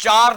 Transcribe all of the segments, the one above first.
4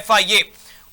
FIA,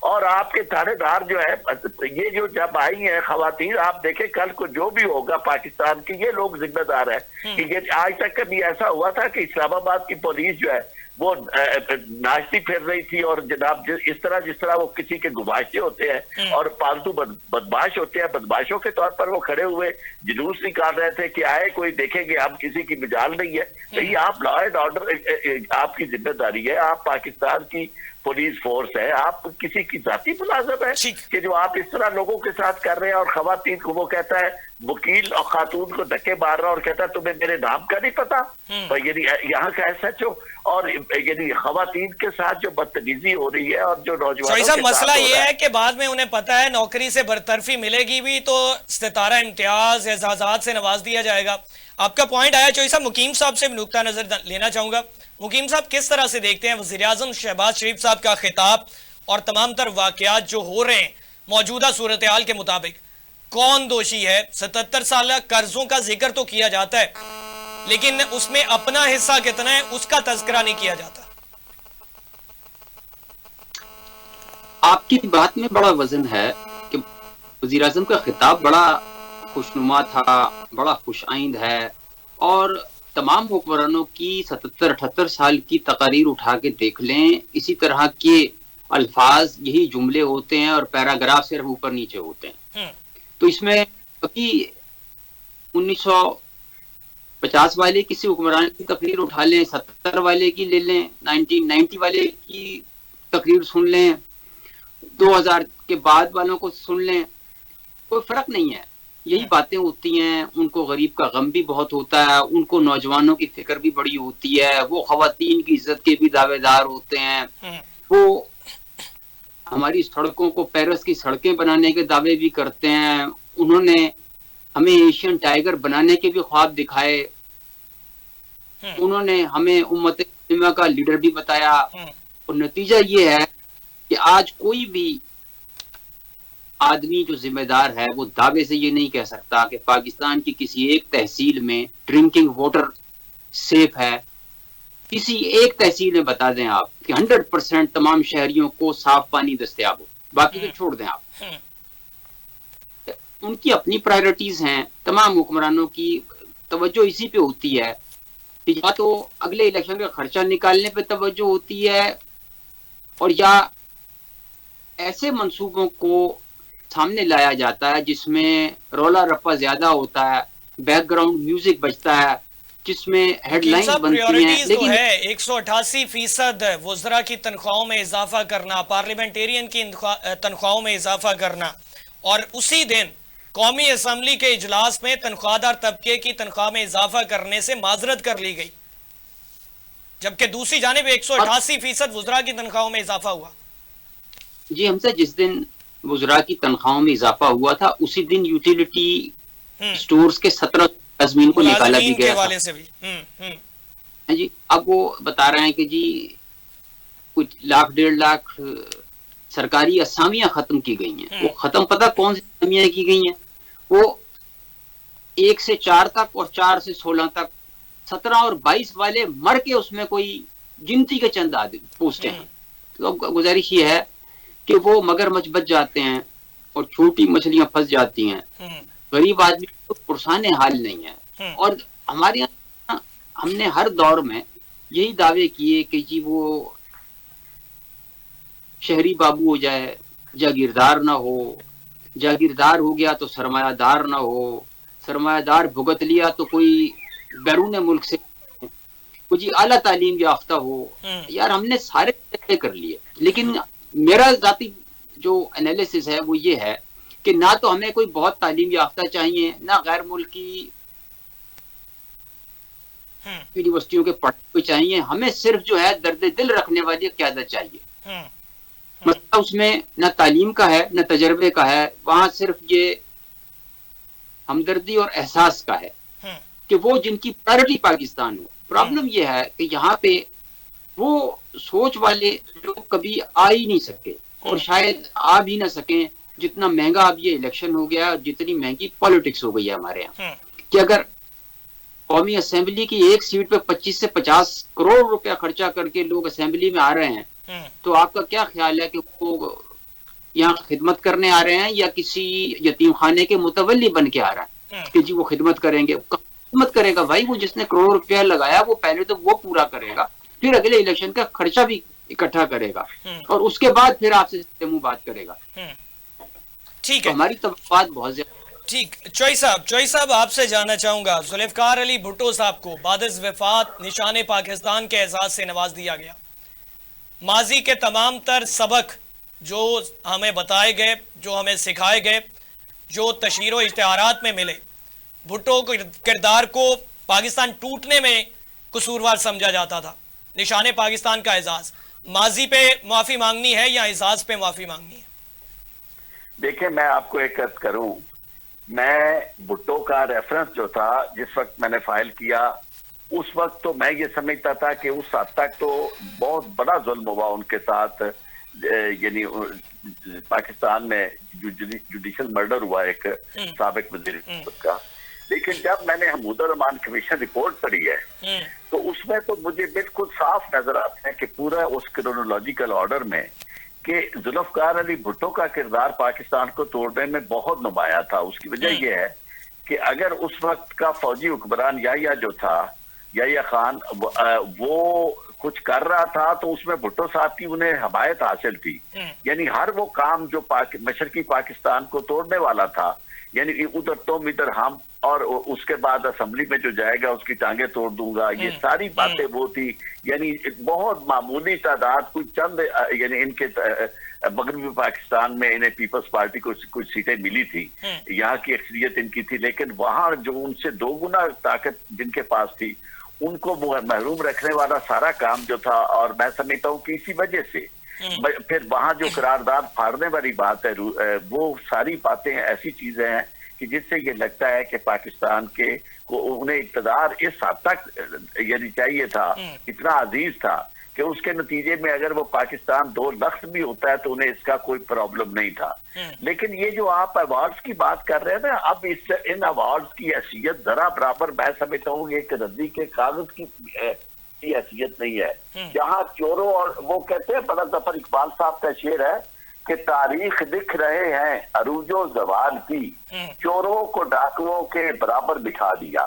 اور آپ کے تھانے دار جو ہے یہ جو جب آئی ہیں خواتین، آپ دیکھیں کل کو جو بھی ہوگا پاکستان کی، یہ لوگ ذمہ دار ہیں کہ یہ آج تک کبھی ایسا ہوا تھا کہ اسلام آباد کی پولیس جو ہے وہ ناشتی پھر رہی تھی اور جناب جس طرح وہ کسی کے گماشتے ہوتے ہیں اور پالتو بدماش ہوتے ہیں، بدماشوں کے طور پر وہ کھڑے ہوئے جلوس نکال رہے تھے کہ آئے کوئی دیکھیں گے، ہم کسی کی مجال نہیں ہے. تو یہ آپ لا اینڈ آرڈر آپ کی ذمہ داری ہے، آپ پاکستان کی پولیس فورس ہے، آپ کسی کی ذاتی ملازم ہے کہ جو آپ اس طرح لوگوں کے ساتھ کر رہے ہیں. اور خواتین کو وہ کہتا ہے، وکیل اور خاتون کو دھکے مار رہا اور کہتا ہے تمہیں میرے نام کا نہیں پتا. یعنی یہاں کا ایس ایچ او اور یعنی خواتین کے ساتھ جو بدتمیزی ہو رہی ہے اور جو نوجوانوں صاحب مسئلہ یہ ہے کہ بعد میں انہیں پتا ہے نوکری سے برطرفی ملے گی بھی تو ستارہ امتیاز اعزازات سے نواز دیا جائے گا. آپ کا پوائنٹ آیا چوہی صاحب. مقیم صاحب سے نقطہ نظر لینا چاہوں گا. مقیم صاحب کس طرح سے دیکھتے ہیں وزیراعظم شہباز شریف صاحب کا خطاب اور تمام تر واقعات جو ہو رہے ہیں موجودہ صورتحال کے مطابق؟ کون دوشی ہے؟ 77 سالہ قرضوں کا ذکر تو کیا جاتا ہے لیکن اس میں اپنا حصہ کتنا ہے اس کا تذکرہ نہیں کیا جاتا. آپ کی بات میں بڑا وزن ہے کہ وزیراعظم کا خطاب بڑا خوشنما تھا، بڑا خوش آئند ہے، اور تمام حکمرانوں کی 77-78 سال کی تقاریر اٹھا کے دیکھ لیں، اسی طرح کے الفاظ یہی جملے ہوتے ہیں اور پیراگراف صرف اوپر نیچے ہوتے ہیں. تو اس میں ابھی 1950 والے کسی حکمران کی تقریر اٹھا لیں، 70 والے کی لے لیں، 1990 والے کی تقریر سن لیں، 2000 کے بعد والوں کو سن لیں، کوئی فرق نہیں ہے. یہی باتیں ہوتی ہیں. ان کو غریب کا غم بھی بہت ہوتا ہے، ان کو نوجوانوں کی فکر بھی بڑی ہوتی ہے، وہ خواتین کی عزت کے بھی دعوے دار ہوتے ہیں، وہ ہماری سڑکوں کو پیرس کی سڑکیں بنانے کے دعوے بھی کرتے ہیں، انہوں نے ہمیں ایشین ٹائیگر بنانے کے بھی خواب دکھائے، انہوں نے ہمیں امت مسلمہ کا لیڈر بھی بتایا. اور نتیجہ یہ ہے کہ آج کوئی بھی آدمی جو ذمہ دار ہے وہ دعوے سے یہ نہیں کہہ سکتا کہ پاکستان کی کسی ایک تحصیل میں ڈرنکنگ واٹر سیف ہے. کسی ایک تحصیل میں بتا دیں آپ کہ 100% تمام شہریوں کو صاف پانی دستیاب ہو، باقی تو چھوڑ دیں آپ. ان کی اپنی پرائرٹیز ہیں. تمام حکمرانوں کی توجہ اسی پہ ہوتی ہے کہ یا تو اگلے الیکشن کا خرچہ نکالنے پہ توجہ ہوتی ہے اور یا ایسے منصوبوں کو سامنے لایا جاتا ہے جس میں رولا رپا زیادہ ہوتا ہے، بیک گراؤنڈ میوزک بجتا ہے، جس میں ہیڈ لائنز بنتی ہیں. لیکن 188% وزراء کی تنخواہوں میں اضافہ کرنا، پارلیمنٹیرین کی تنخواہوں میں اضافہ کرنا، اور اسی دن قومی اسمبلی کے اجلاس میں تنخواہ دار طبقے کی تنخواہ میں اضافہ کرنے سے معذرت کر لی گئی، جبکہ دوسری جانب 188% وزراء کی تنخواہوں میں اضافہ ہوا. جی ہم سے جس دن وزراء کی تنخواہوں میں اضافہ ہوا تھا اسی دن یوٹیلیٹی سٹورز کے 17 ملازمین کو نکالا بھی گیا تھا. جی اب وہ بتا رہے ہیں کہ جی کچھ لاکھ 1.5 لاکھ سرکاری اسامیاں ختم کی گئی ہیں. وہ ختم پتہ کون سی اسامیاں کی گئی ہیں؟ وہ 1 سے 4 تک اور 4 سے 16 تک، 17 اور 22 والے مر کے اس میں کوئی گنتی کے چند پوسٹیں ہیں. تو گزارش یہ ہے کہ وہ مگرمچھ بچ جاتے ہیں اور چھوٹی مچھلیاں پھنس جاتی ہیں. غریب آدمی کو پرسان حال نہیں ہے. اور ہمارے یہاں ہم نے ہر دور میں یہی دعوے کیے کہ جی وہ شہری بابو ہو جائے، جاگیردار نہ ہو، جاگیردار ہو گیا تو سرمایہ دار نہ ہو، سرمایہ دار بھگت لیا تو کوئی بیرون ملک سے کوئی جی اعلیٰ تعلیم یافتہ ہو. یار ہم نے سارے کر لیے، لیکن میرا ذاتی جو انالیسس ہے وہ یہ ہے کہ نہ تو ہمیں کوئی بہت تعلیم یافتہ چاہیے، نہ غیر ملکی یونیورسٹیوں کے پڑھنے چاہیے. ہمیں صرف جو ہے درد دل رکھنے والی قیادت چاہیے. مسئلہ اس میں نہ تعلیم کا ہے نہ تجربے کا ہے، وہاں صرف یہ ہمدردی اور احساس کا ہے کہ وہ جن کی پرائرٹی پاکستان ہو. پرابلم یہ ہے کہ یہاں پہ وہ سوچ والے لوگ کبھی آ ہی نہیں سکے اور شاید آ بھی نہ سکیں جتنا مہنگا اب یہ الیکشن ہو گیا اور جتنی مہنگی پالیٹکس ہو گئی ہے ہمارے یہاں. کہ اگر قومی اسمبلی کی ایک سیٹ پہ 25 سے 50 کروڑ روپیہ خرچہ کر کے لوگ اسمبلی میں آ رہے ہیں تو آپ کا کیا خیال ہے کہ وہ یہاں خدمت کرنے آ رہے ہیں یا کسی یتیم خانے کے متولی بن کے آ رہا ہے کہ جی وہ خدمت کریں گے. خدمت کرے گا بھائی, وہ جس نے کروڑ روپیہ لگایا وہ پہلے تو وہ پورا کرے گا, پھر اگلے الیکشن کا خرچہ بھی اکٹھا کرے گا, اور اس کے بعد پھر آپ سے منہ بات کرے گا. ٹھیک ہے, ہماری توقعات بہت زیادہ. ٹھیک, چوئی صاحب آپ سے جاننا چاہوں گا, ذوالفقار علی بھٹو صاحب کو بعد از وفات نشان پاکستان کے اعزاز سے نواز دیا گیا. ماضی کے تمام تر سبق جو ہمیں بتائے گئے, جو ہمیں سکھائے گئے, جو تشہیر و اشتہارات میں ملے, بھٹو کردار کو پاکستان ٹوٹنے میں قصوروار سمجھا جاتا تھا. نشان پاکستان کا اعزاز, ماضی پہ معافی مانگنی ہے یا اعزاز پہ معافی مانگنی ہے؟ دیکھیں میں آپ کو ایک عرض کروں, میں بھٹو کا ریفرنس جو تھا جس وقت میں نے فائل کیا, اس وقت تو میں یہ سمجھتا تھا کہ اس حد تک تو بہت بڑا ظلم ہوا ان کے ساتھ, یعنی پاکستان میں جوڈیشل مرڈر ہوا ایک سابق وزیر کا. لیکن جب میں نے حمود الرحمان کمیشن رپورٹ پڑھی ہے تو اس میں تو مجھے بالکل صاف نظر آتا ہے کہ پورا اس کرونولوجیکل آرڈر میں کہ ذوالفقار علی بھٹو کا کردار پاکستان کو توڑنے میں بہت نمایاں تھا. اس کی وجہ یہ ہے کہ اگر اس وقت کا فوجی حکمران یحییٰ جو تھا, یحییٰ خان, وہ کچھ کر رہا تھا تو اس میں بھٹو صاحب کی انہیں حمایت حاصل تھی. یعنی ہر وہ کام جو مشرقی پاکستان کو توڑنے والا تھا, یعنی ادھر تم ادھر ہم, اور اس کے بعد اسمبلی میں جو جائے گا اس کی ٹانگیں توڑ دوں گا, یہ ساری باتیں وہ تھی. یعنی بہت معمولی تعداد, کچھ چند, یعنی ان کے مغربی پاکستان میں انہیں پیپلز پارٹی کو کچھ سیٹیں ملی تھی, یہاں کی اکثریت ان کی تھی, لیکن وہاں جو ان سے 2 گنا طاقت جن کے پاس تھی ان کو محروم رکھنے والا سارا کام جو تھا. اور میں سمجھتا ہوں کہ اسی وجہ سے پھر وہاں جو قرارداد پھاڑنے والی بات ہے, وہ ساری باتیں ایسی چیزیں ہیں کہ جس سے یہ لگتا ہے کہ پاکستان کے انہیں اقتدار اس حد تک یعنی چاہیے تھا, اتنا عزیز تھا کہ اس کے نتیجے میں اگر وہ پاکستان 2 لخت بھی ہوتا ہے تو انہیں اس کا کوئی پرابلم نہیں تھا. لیکن یہ جو آپ ایوارڈز کی بات کر رہے ہیں نا, اب ان ایوارڈز کی حیثیت ذرا برابر میں سمجھتا ہوں ایک ردی کے کاغذ کی حیثیت نہیں ہے. جہاں چوروں, اور وہ کہتے ہیں, بڑا ظفر اقبال صاحب کا شعر ہے کہ تاریخ لکھ رہے ہیں عروج و زوال کی, چوروں کو ڈاکوؤں کے برابر بٹھا دیا.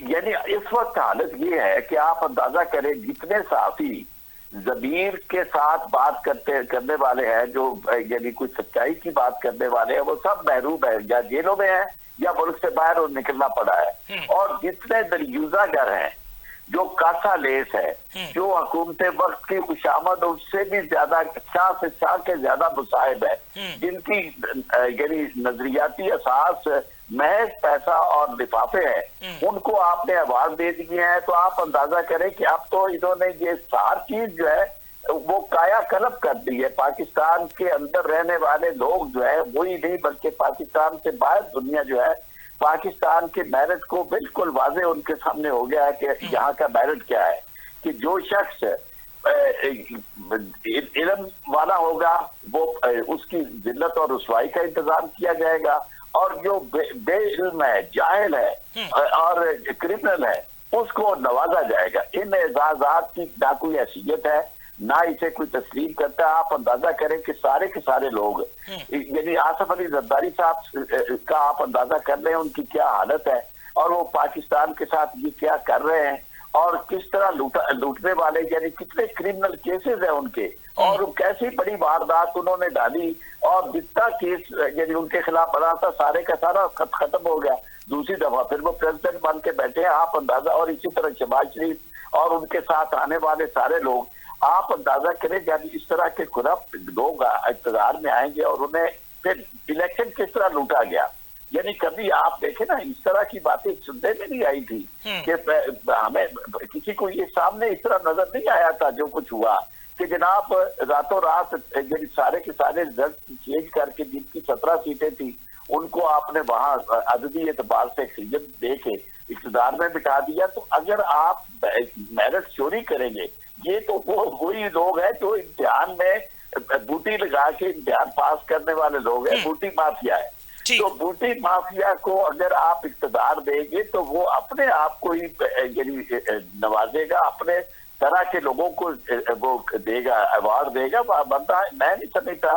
یعنی اس وقت حالت یہ ہے کہ آپ اندازہ کریں جتنے صحافی ضمیر کے ساتھ بات کرنے والے ہیں, جو یعنی کوئی سچائی کی بات کرنے والے ہیں, وہ سب محروم ہیں, یا جیلوں میں ہیں یا ملک سے باہر نکلنا پڑا ہے. اور جتنے دریوزہ گر ہیں, جو کاسا لیس ہے, جو حکومت وقت کی خوشامد اس سے بھی زیادہ شاہ سے شاہ کے زیادہ مصاحب ہے, جن کی یعنی نظریاتی اساس محض پیسہ اور لفافے ہیں, ان کو آپ نے ایوارڈ دے دیے ہیں. تو آپ اندازہ کریں کہ اب تو انہوں نے یہ ساری چیز جو ہے وہ کایا کلپ کر دی ہے. پاکستان کے اندر رہنے والے لوگ جو ہے وہی نہیں, بلکہ پاکستان سے باہر دنیا جو ہے پاکستان کے میرٹ کو بالکل واضح ان کے سامنے ہو گیا ہے کہ یہاں کا میرٹ کیا ہے. کہ جو شخص علم والا ہوگا وہ اس کی ذلت اور رسوائی کا انتظام کیا جائے گا, اور جو بے علم ہے, جاہل ہے اور کرمنل ہے, اس کو نوازا جائے گا. ان اعزازات کی نہ کوئی حیثیت ہے, نہ اسے کوئی تسلیم کرتا ہے. آپ اندازہ کریں کہ سارے کے سارے لوگ, یعنی آصف علی زرداری صاحب کا آپ اندازہ کر رہے ہیں ان کی کیا حالت ہے, اور وہ پاکستان کے ساتھ یہ کیا کر رہے ہیں, اور کس طرح لوٹنے والے, یعنی کتنے کرمنل کیسز ہیں ان کے, اور کیسی بڑی واردات انہوں نے ڈالی, اور جتنا کیس یعنی ان کے خلاف بنا تھا سارے کا سارا ختم ہو گیا. دوسری دفعہ پھر وہ پریزیڈنٹ بن کے بیٹھے ہیں, آپ اندازہ. اور اسی طرح شہباز شریف اور ان کے ساتھ آنے والے سارے لوگ, آپ اندازہ کریں جب اس طرح کے کرپٹ لوگ اقتدار میں آئیں گے, اور انہیں پھر الیکشن کس طرح لوٹا گیا. یعنی کبھی آپ دیکھیں نا, اس طرح کی باتیں سننے میں نہیں آئی تھی کہ ہمیں کسی کو یہ سامنے اس طرح نظر نہیں آیا تھا جو کچھ ہوا, کہ جناب راتوں رات یعنی سارے کے سارے رزلٹ چینج کر کے جن کی 17 سیٹیں تھی ان کو آپ نے وہاں عددی اعتبار سے اکثریت دے کے اقتدار میں بٹھا دیا. تو اگر آپ میرٹ چوری کریں گے, یہ تو وہی لوگ ہیں جو امتحان میں بوٹی لگا کے امتحان پاس کرنے والے لوگ ہیں, بوٹی مافیا ہے. تو بوٹی مافیا کو اگر آپ اقتدار دیں گے تو وہ اپنے آپ کو ہی یعنی نوازے گا, اپنے طرح کے لوگوں کو وہ دے گا, ایوارڈ دے گا. بندہ میں نہیں سمجھتا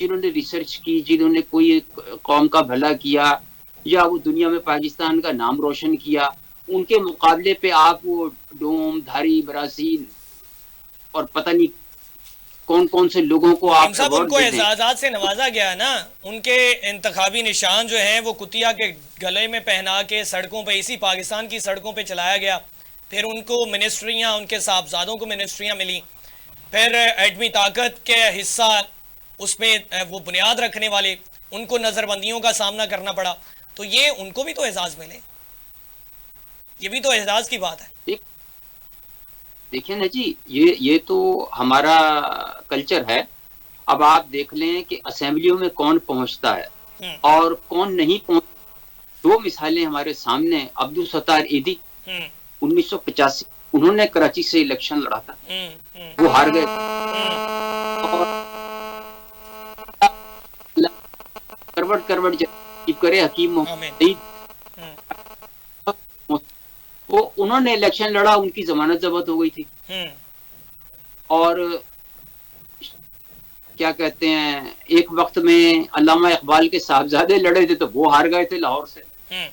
جنہوں نے ریسرچ کی, جنہوں نے کوئی قوم کا بھلا کیا یا وہ دنیا میں پاکستان کا نام روشن کیا, ان کے مقابلے پہ آپ وہ ڈوم دھاری برازیل اور پتہ نہیں کون کون سے لوگوں کو آپ صاحب ان کو اعزازات سے نوازا گیا نا. ان کے انتخابی نشان جو ہیں وہ کتیا کے گلے میں پہنا کے سڑکوں پہ, اسی پاکستان کی سڑکوں پہ چلایا گیا. پھر ان کو منسٹریاں, ان کے صاحبزادوں کو منسٹریاں ملی, پھر ایٹمی طاقت کے حصہ اس میں وہ بنیاد رکھنے والے, ان کو نظر بندیوں کا سامنا کرنا پڑا. تو یہ ان کو بھی تو اعزاز ملے, یہ بھی تو اعزاز کی بات ہے. دیکھیں نا جی, یہ تو ہمارا کلچر ہے. اب آپ دیکھ لیں کہ اسمبلیوں میں کون پہنچتا ہے اور کون نہیں پہنچتا. 2 مثالیں ہمارے سامنے. عبدالستار ایدھی 1985 انہوں نے کراچی سے الیکشن لڑا تھا, وہ ہار گئے. کروٹ جب کرے حکیم محمد وہ انہوں نے الیکشن لڑا, ان کی ضمانت ضبط ہو گئی تھی. اور کیا کہتے ہیں, ایک وقت میں علامہ اقبال کے صاحبزادے لڑے تھے تو وہ ہار گئے تھے لاہور سے.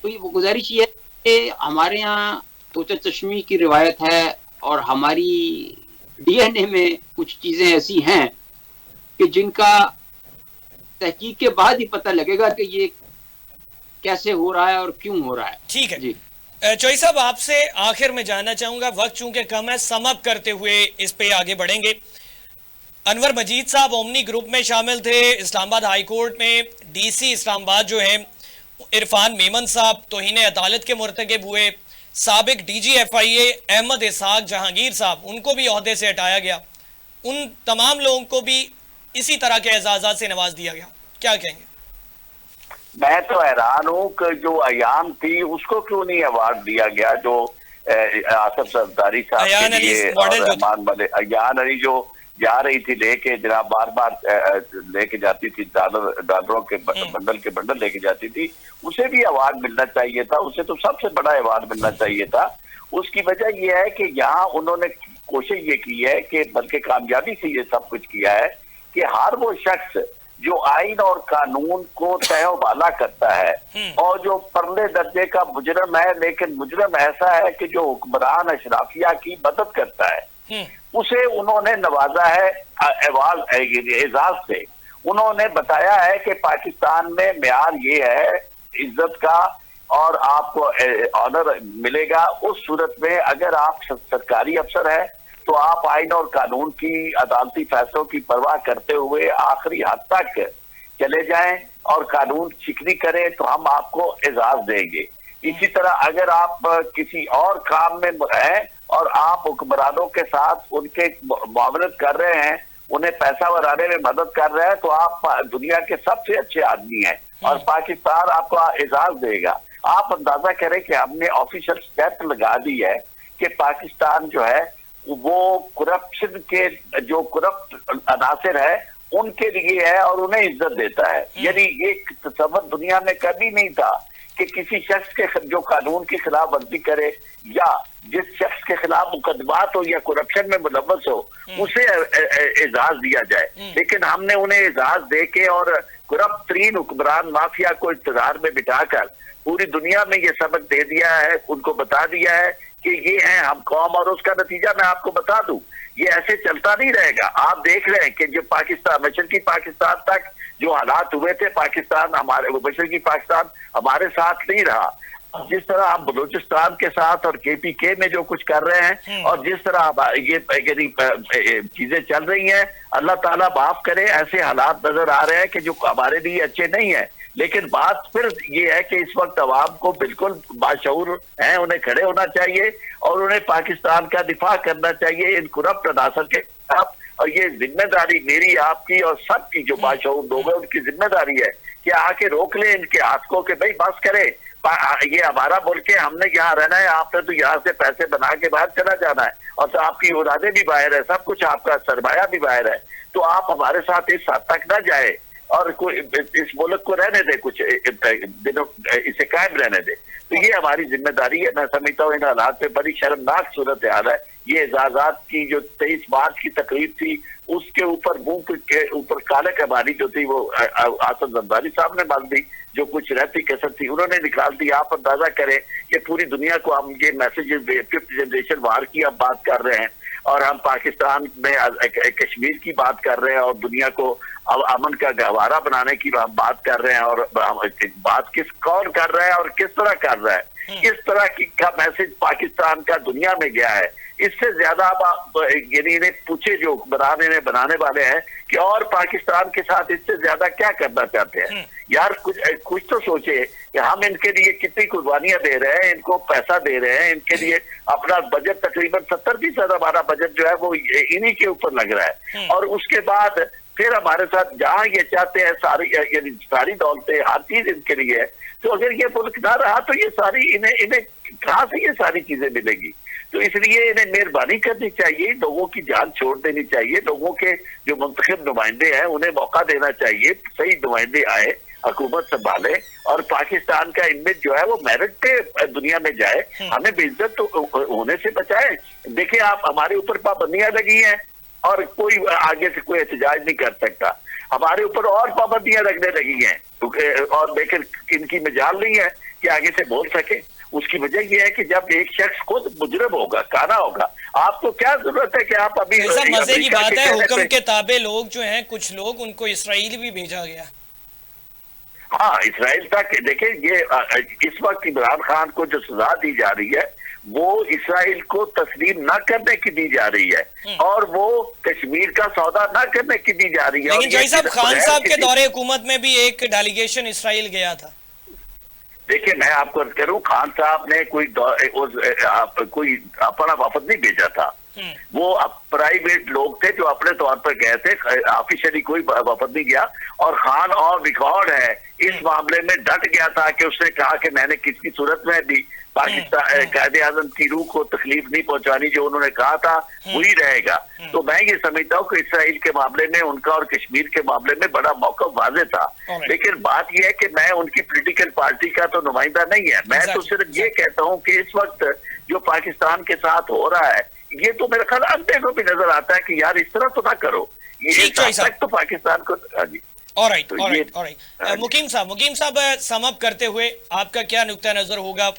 تو یہ گزارش یہ ہے کہ ہمارے یہاں توچہ چشمی کی روایت ہے اور ہماری ڈی این اے میں کچھ چیزیں ایسی ہیں کہ جن کا تحقیق کے بعد ہی پتہ لگے گا کہ یہ کیسے ہو رہا ہے اور کیوں ہو رہا ہے. ٹھیک ہے جی چوئی صاحب, آپ سے آخر میں جاننا چاہوں گا, وقت چونکہ کم ہے, سم اپ کرتے ہوئے اس پہ آگے بڑھیں گے. انور مجید صاحب اومنی گروپ میں شامل تھے, اسلام آباد ہائی کورٹ میں ڈی سی اسلام آباد جو ہیں عرفان میمن صاحب توہین عدالت کے مرتکب ہوئے. سابق ڈی جی ایف آئی اے احمد اسحاق جہانگیر صاحب, ان کو بھی عہدے سے ہٹایا گیا. ان تمام لوگوں کو بھی اسی طرح کے اعزازات سے نواز دیا گیا. کیا کہیں گے؟ میں تو حیران ہوں کہ جو ایام تھی اس کو کیوں نہیں ایوارڈ دیا گیا, جو آصف صفداری صاحب کے لیے, اور رحمان والے ایان علی جو جا رہی تھی لے کے, جناب بار بار لے کے جاتی تھی ڈالروں کے بنڈل لے کے جاتی تھی, اسے بھی ایوارڈ ملنا چاہیے تھا. اسے تو سب سے بڑا ایوارڈ ملنا چاہیے تھا. اس کی وجہ یہ ہے کہ یہاں انہوں نے کوشش یہ کی ہے کہ بلکہ کامیابی سے یہ سب کچھ کیا ہے کہ ہر وہ شخص جو آئین اور قانون کو تہ و بالا کرتا ہے اور جو پرلے درجے کا مجرم ہے, لیکن مجرم ایسا ہے کہ جو حکمران اشرافیہ کی مدد کرتا ہے, اسے انہوں نے نوازا ہے اعزاز سے. انہوں نے بتایا ہے کہ پاکستان میں معیار یہ ہے عزت کا اور آپ کو آنر ملے گا اس صورت میں اگر آپ سرکاری افسر ہیں تو آپ آئین اور قانون کی عدالتی فیصلوں کی پرواہ کرتے ہوئے آخری حد تک چلے جائیں اور قانون شکنی کریں تو ہم آپ کو اعزاز دیں گے. اسی طرح اگر آپ کسی اور کام میں ہیں اور آپ حکمرانوں کے ساتھ ان کے معاونت کر رہے ہیں, انہیں پیسہ بنانے میں مدد کر رہے ہیں, تو آپ دنیا کے سب سے اچھے آدمی ہیں اور پاکستان آپ کو اعزاز دے گا. آپ اندازہ کریں کہ ہم نے آفیشل سٹیپ لگا دی ہے کہ پاکستان جو ہے وہ کرپشن کے جو کرپٹ عناصر ہے ان کے لیے ہے اور انہیں عزت دیتا ہے. یعنی یہ تصور دنیا میں کبھی نہیں تھا کہ کسی شخص کے جو قانون کی خلاف ورزی کرے یا جس شخص کے خلاف مقدمات ہو یا کرپشن میں ملوث ہو اسے اعزاز دیا جائے. لیکن ہم نے انہیں اعزاز دے کے اور کرپٹ ترین حکمران مافیا کو اقتدار میں بٹھا کر پوری دنیا میں یہ سبق دے دیا ہے, ان کو بتا دیا ہے کہ یہ ہیں ہم قوم. اور اس کا نتیجہ میں آپ کو بتا دوں, یہ ایسے چلتا نہیں رہے گا. آپ دیکھ رہے ہیں کہ جو پاکستان مشرقی پاکستان تک جو حالات ہوئے تھے, پاکستان ہمارے مشرقی پاکستان ہمارے ساتھ نہیں رہا. جس طرح آپ بلوچستان کے ساتھ اور کے پی کے میں جو کچھ کر رہے ہیں اور جس طرح یہ چیزیں چل رہی ہیں, اللہ تعالیٰ معاف کرے, ایسے حالات نظر آ رہے ہیں کہ جو ہمارے لیے اچھے نہیں ہیں. لیکن بات پھر یہ ہے کہ اس وقت عوام کو بالکل باشعور ہیں, انہیں کھڑے ہونا چاہیے اور انہیں پاکستان کا دفاع کرنا چاہیے ان کرپٹ عناصر کے خلاف. اور یہ ذمہ داری میری, آپ کی اور سب کی جو باشعور لوگ ہیں ان کی ذمہ داری ہے کہ آ کے روک لیں ان کے ہاتھ کو کہ بھائی بس کرے, یہ ہمارا ملک ہے, ہم نے یہاں رہنا ہے, آپ نے تو یہاں سے پیسے بنا کے باہر چلا جانا ہے اور تو آپ کی اولادیں بھی باہر ہے, سب کچھ آپ کا سرمایہ بھی باہر ہے, تو آپ ہمارے ساتھ اس حد تک نہ جائے اور اس ملک کو رہنے دے, کچھ دنوں اسے قائم رہنے دے. تو یہ ہماری ذمہ داری ہے. میں سمجھتا ہوں ان حالات میں بڑی شرمناک صورتحال ہے, یہ اعزازات کی جو 23 مارچ کی تقریب تھی اس کے اوپر منہ کے اوپر کالے کباری جو تھی وہ آصف زرداری صاحب نے باندھ دی، جو کچھ رہتی کسر تھی انہوں نے نکال دی. آپ اندازہ کریں کہ پوری دنیا کو ہم یہ میسیجز 5th جنریشن وار کی ہم بات کر رہے ہیں، اور ہم پاکستان میں کشمیر کی بات کر رہے ہیں، اور دنیا کو امن کا گہوارہ بنانے کی ہم بات کر رہے ہیں، اور بات کون کر رہا ہے اور کس طرح کر رہا ہے. اس طرح کا میسج پاکستان کا دنیا میں گیا ہے. اس سے زیادہ یعنی انہیں پوچھے جو بنانے والے ہیں کہ اور پاکستان کے ساتھ اس سے زیادہ کیا کرنا چاہتے ہیں. یار کچھ تو سوچے کہ ہم ان کے لیے کتنی قربانیاں دے رہے ہیں، ان کو پیسہ دے رہے ہیں، ان کے لیے اپنا بجٹ تقریباً 70% ہمارا بجٹ جو ہے وہ انہی کے اوپر لگ رہا ہے. اور اس کے بعد پھر ہمارے ساتھ جہاں یہ چاہتے ہیں ساری دولتیں ہر چیز ان کے لیے ہے. تو اگر یہ ملک نہ رہا تو یہ ساری انہیں کہاں سے یہ ساری چیزیں ملیں گی. تو اس لیے انہیں مہربانی کرنی چاہیے، لوگوں کی جان چھوڑ دینی چاہیے. لوگوں کے جو منتخب نمائندے ہیں انہیں موقع دینا چاہیے، صحیح نمائندے آئے، حکومت سنبھالے، اور پاکستان کا امیج جو ہے وہ میرٹ پہ دنیا میں جائے. ہمیں بے عزت تو ہونے سے بچائے. دیکھیں آپ، ہمارے اوپر پابندیاں لگی ہیں اور کوئی آگے سے کوئی احتجاج نہیں کر سکتا. ہمارے اوپر اور پابندیاں لگنے لگی ہیں، اور لیکن ان کی مجال نہیں ہے کہ آگے سے بول سکے. اس کی وجہ یہ ہے کہ جب ایک شخص خود مجرم ہوگا، کانا ہوگا، آپ کو کیا ضرورت ہے کہ آپ ابھی مزے کی بات ہے حکم کے تابع لوگ جو ہیں، کچھ لوگ ان کو اسرائیل بھی بھیجا گیا. ہاں، اسرائیل تک. دیکھیں یہ اس وقت عمران خان کو جو سزا دی جا رہی ہے وہ اسرائیل کو تسلیم نہ کرنے کی دی جا رہی ہے، اور وہ کشمیر کا سودا نہ کرنے کی دی جا رہی ہے. لیکن جوئی صاحب، خان صاحب کے دور حکومت میں بھی ایک ڈیلیگیشن اسرائیل گیا تھا. دیکھیں میں آپ کو کروں، خان صاحب نے کوئی اپنا وفد نہیں بھیجا تھا. وہ پرائیویٹ لوگ تھے جو اپنے طور پر گئے تھے، آفیشلی کوئی وفد نہیں گیا. اور خان اور ریکارڈ ہے اس معاملے میں ڈٹ گیا تھا کہ اس نے کہا کہ میں نے کسی صورت میں بھی پاکستان قائد اعظم کی روح کو تکلیف نہیں پہنچانی، جو انہوں نے کہا تھا وہی رہے گا. تو میں یہ سمجھتا ہوں کہ اسرائیل کے معاملے میں ان کا اور کشمیر کے معاملے میں بڑا موقف واضح تھا. لیکن بات یہ ہے کہ میں ان کی پولیٹیکل پارٹی کا تو نمائندہ نہیں ہے. میں تو صرف یہ کہتا ہوں کہ اس وقت جو پاکستان کے ساتھ ہو رہا ہے یہ تو میرے خیال اندھے کو بھی نظر آتا ہے کہ یار اس طرح تو نہ کرو. یہ تو پاکستان کو مقیم صاحب سم اپ کرتے ہوئے آپ کا کیا نقطہ نظر ہوگا؟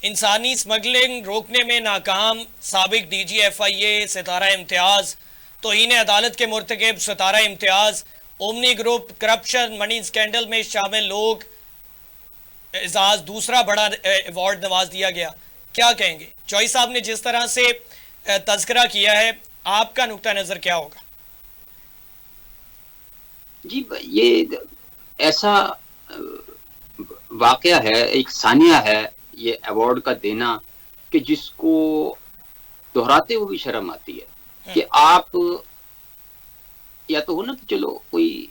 انسانی سمگلنگ روکنے میں ناکام سابق ڈی جی ایف آئی اے ستارہ امتیاز، توہین عدالت کے مرتکب ستارہ امتیاز، اومنی گروپ کرپشن منی سکینڈل میں شامل لوگ، اعزاز دوسرا بڑا ایوارڈ نواز دیا گیا. کیا کہیں گے؟ چوئی صاحب نے جس طرح سے تذکرہ کیا ہے، آپ کا نقطہ نظر کیا ہوگا؟ جی یہ ایسا واقعہ ہے، ایک ثانیہ ہے یہ ایوارڈ کا دینا کہ جس کو دہراتے ہوئے بھی شرم آتی ہے کہ آپ یا تو ہو نا کہ چلو کوئی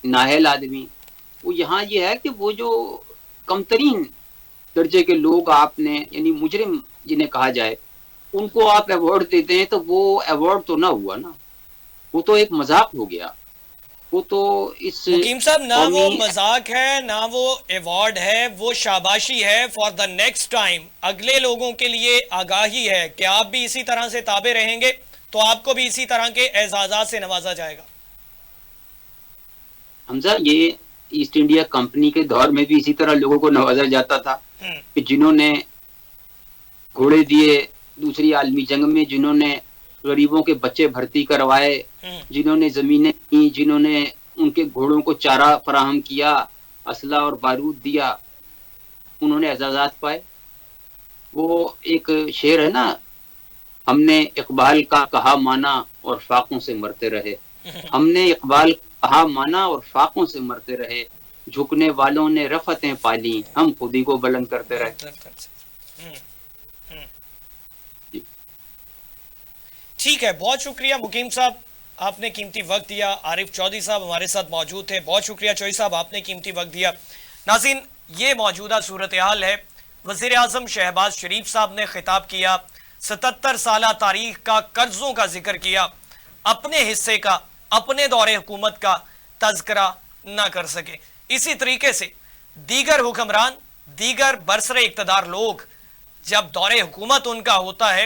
نااہل آدمی، وہ یہاں یہ ہے کہ وہ جو کمترین درجے کے لوگ آپ نے یعنی مجرم جنہیں کہا جائے ان کو آپ ایوارڈ دیتے ہیں، تو وہ ایوارڈ تو نہ ہوا نا، وہ تو ایک مذاق ہو گیا. وہ تو اس مقیم صاحب نہ وہ مذاق ہے نہ وہ ایوارڈ ہے، وہ شاباشی ہے فار دا نیکسٹ ٹائم. اگلے لوگوں کے لیے آگاہی ہے کہ آپ بھی اسی طرح سے تابع رہیں گے تو آپ کو بھی اسی طرح کے اعزازات سے نوازا جائے گا. حمزہ، یہ ایسٹ انڈیا کمپنی کے دور میں بھی اسی طرح لوگوں کو نوازا جاتا تھا کہ جنہوں نے گھوڑے دیے دوسری عالمی جنگ میں، جنہوں نے غریبوں کے بچے بھرتی کروائے، جنہوں نے زمینیں کی، جنہوں نے ان کے گھوڑوں کو چارہ فراہم کیا، اسلحہ اور بارود دیا، انہوں نے اعزازات پائے. وہ ایک شعر ہے نا، ہم نے اقبال کا کہا مانا اور فاقوں سے مرتے رہے. ہم نے اقبال کہا مانا اور فاقوں سے مرتے رہے، جھکنے والوں نے رفتیں پالی، ہم خودی کو بلند کرتے رہے. ٹھیک ہے، بہت شکریہ مقیم صاحب، آپ نے قیمتی وقت دیا. عارف چودھری صاحب ہمارے ساتھ موجود تھے. بہت شکریہ چوئی صاحب، آپ نے قیمتی وقت دیا. ناظرین، یہ موجودہ صورتحال ہے. وزیر اعظم شہباز شریف صاحب نے خطاب کیا، 77 سالہ تاریخ کا قرضوں کا ذکر کیا، اپنے حصے کا، اپنے دور حکومت کا تذکرہ نہ کر سکے. اسی طریقے سے دیگر حکمران، دیگر برسر اقتدار لوگ جب دور حکومت ان کا ہوتا ہے